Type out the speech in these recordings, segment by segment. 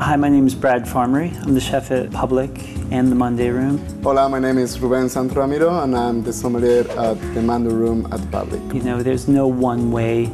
Hi, my name is Brad Farmery. I'm the chef at Public and the Monday Room. Hola, my name is Ruben Santoramiro and I'm the sommelier at the Monday Room at Public. You know, there's no one way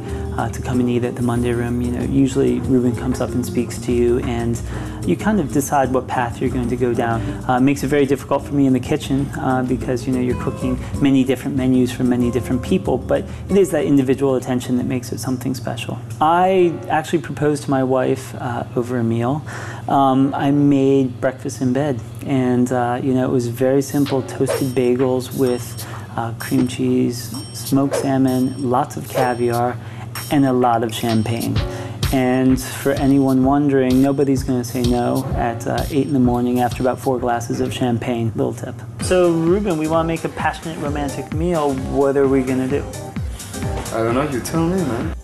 to come and eat at the Monday Room. You know, usually Ruben comes up and speaks to you and you kind of decide what path you're going to go down. It makes it very difficult for me in the kitchen because, you know, you're cooking many different menus for many different people, but it is that individual attention that makes it something special. I actually proposed to my wife over a meal. I made breakfast in bed, and you know, it was very simple: toasted bagels with cream cheese, smoked salmon, lots of caviar, and a lot of champagne. And for anyone wondering, nobody's going to say no at 8 in the morning after about 4 glasses of champagne. Little tip. So, Ruben, we want to make a passionate, romantic meal. What are we going to do? I don't know, you tell me, man.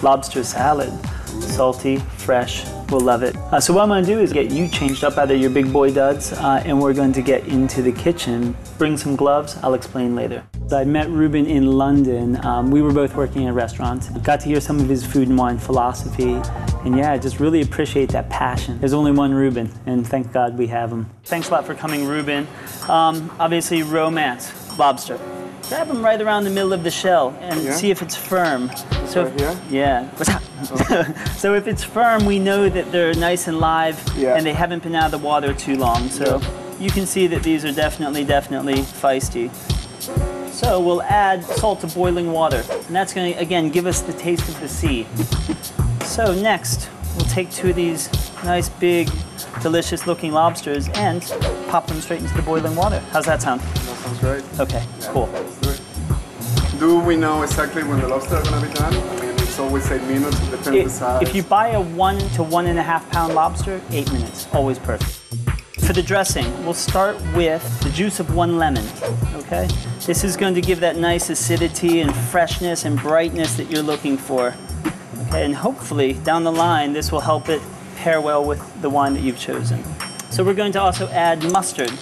Lobster salad. Salty, fresh, we'll love it. So what I'm going to do is get you changed up out of your big boy duds, and we're going to get into the kitchen. Bring some gloves, I'll explain later. I met Ruben in London. We were both working in a restaurant. Got to hear some of his food and wine philosophy, and yeah, I just really appreciate that passion. There's only one Ruben, and thank God we have him. Thanks a lot for coming, Ruben. Obviously, romance, lobster. Grab them right around the middle of the shell and see if it's firm. So so if it's firm, we know that they're nice and live and they haven't been out of the water too long. So you can see that these are definitely feisty. So we'll add salt to boiling water, and that's going to, again, give us the taste of the sea. So next, we'll take 2 of these nice, big, delicious looking lobsters and pop them straight into the boiling water. How's that sound? That sounds great. Okay, cool. Do we know exactly when the lobster are going to be done? I mean, it's always 8 minutes, it depends on the size. If you buy a 1 to 1.5 pound lobster, 8 minutes, always perfect. For the dressing, we'll start with the juice of 1 lemon, okay? This is going to give that nice acidity and freshness and brightness that you're looking for. Okay, and hopefully, down the line, this will help it pair well with the wine that you've chosen. So we're going to also add mustard.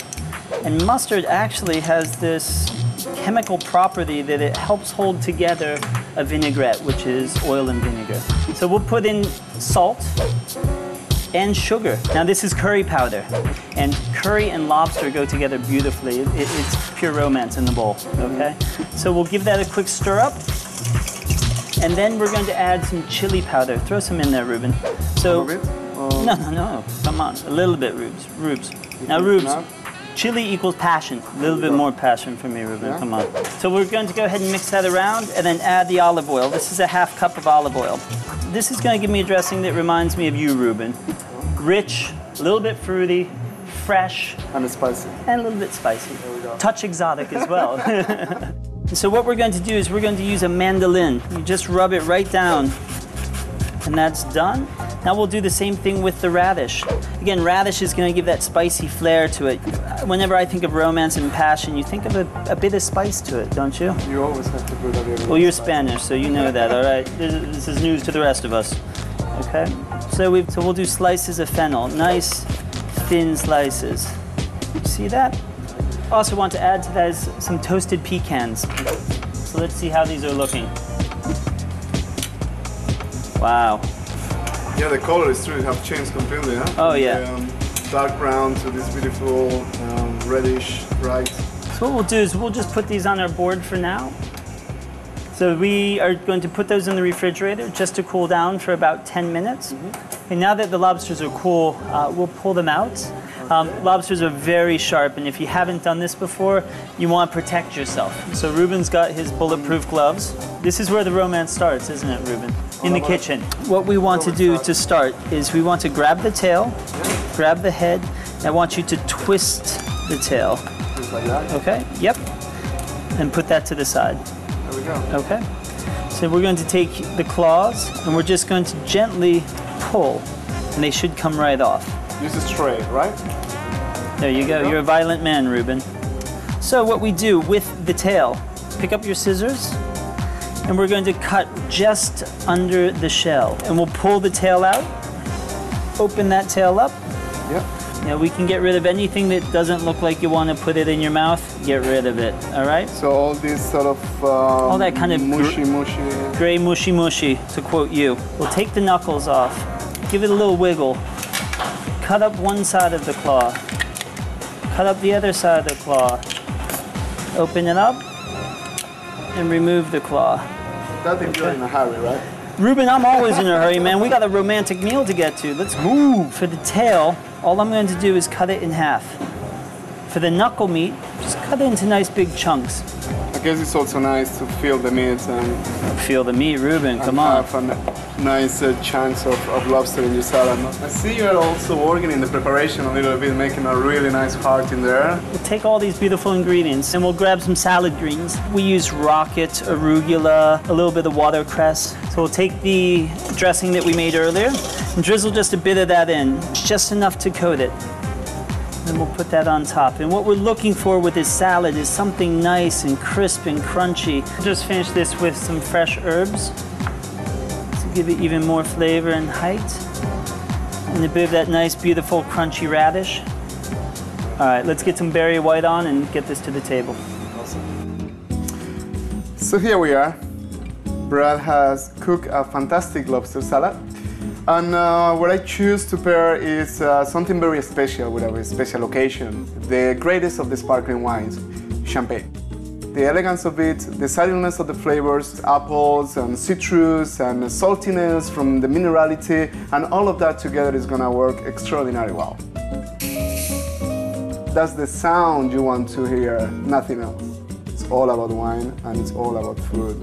And mustard actually has this chemical property that it helps hold together a vinaigrette, which is oil and vinegar. So we'll put in salt and sugar. Now this is curry powder, and curry and lobster go together beautifully. It's pure romance in the bowl, okay? So we'll give that a quick stir up, and then we're going to add some chili powder. Throw some in there, Ruben. So, no, come on, a little bit, Rubes. Now, Rubes, chili equals passion. A little bit more passion for me, Ruben, come on. So we're going to go ahead and mix that around, and then add the olive oil. This is a 1/2 cup of olive oil. This is going to give me a dressing that reminds me of you, Ruben. Rich, a little bit fruity, fresh. And spicy. And a little bit spicy. There we go. Touch exotic as well. So what we're going to do is we're going to use a mandolin. You just rub it right down, and that's done. Now we'll do the same thing with the radish. Again, radish is going to give that spicy flair to it. Whenever I think of romance and passion, you think of a bit of spice to it, don't you? You always have to put a bit of Well, you're Spanish, so you know that, all right? This is news to the rest of us, okay? So we'll do slices of fennel, nice thin slices. See that? Also want to add to that is some toasted pecans. So let's see how these are looking. Wow. Yeah, the colors too have changed completely, huh? Oh yeah. Dark brown to this beautiful reddish, bright. So what we'll do is we'll just put these on our board for now. So we are going to put those in the refrigerator just to cool down for about 10 minutes. And now that the lobsters are cool, we'll pull them out. Lobsters are very sharp, and if you haven't done this before, you want to protect yourself. So Ruben's got his bulletproof gloves. This is where the romance starts, isn't it, Ruben? In the kitchen. What we want to do to start is we want to grab the tail, grab the head, and I want you to twist the tail. Just like that? Okay, yep. And put that to the side. There we go. Okay. So we're going to take the claws, and we're just going to gently pull, and they should come right off. Use a straight, right? There you go. You're a violent man, Ruben. So what we do with the tail, pick up your scissors, and we're going to cut just under the shell. And we'll pull the tail out, open that tail up. Yep. Now we can get rid of anything that doesn't look like you want to put it in your mouth. Get rid of it, all right? So all this sort of all that kind of mushy. Gray mushy, to quote you. We'll take the knuckles off, give it a little wiggle, cut up one side of the claw. Cut up the other side of the claw. Open it up and remove the claw. That if you're in a hurry, right? Ruben, I'm always in a hurry, man. We got a romantic meal to get to. Let's move. For the tail, all I'm going to do is cut it in half. For the knuckle meat, just cut it into nice big chunks. I guess it's also nice to feel the meat and Feel the meat, Ruben, come on. have a nice chunks of lobster in your salad. I see you're also working in the preparation a little bit, making a really nice heart in there. We'll take all these beautiful ingredients and we'll grab some salad greens. We use rocket, arugula, a little bit of watercress. So we'll take the dressing that we made earlier and drizzle just a bit of that in, just enough to coat it. Then we'll put that on top. And what we're looking for with this salad is something nice and crisp and crunchy. Just finish this with some fresh herbs to give it even more flavor and height. And a bit of that nice, beautiful, crunchy radish. All right, let's get some berry white on and get this to the table. Awesome. So here we are. Brad has cooked a fantastic lobster salad. And what I choose to pair is something very special with a special occasion. The greatest of the sparkling wines, champagne. The elegance of it, the subtleness of the flavors, apples and citrus and saltiness from the minerality, and all of that together is gonna work extraordinarily well. That's the sound you want to hear, nothing else. It's all about wine and it's all about food.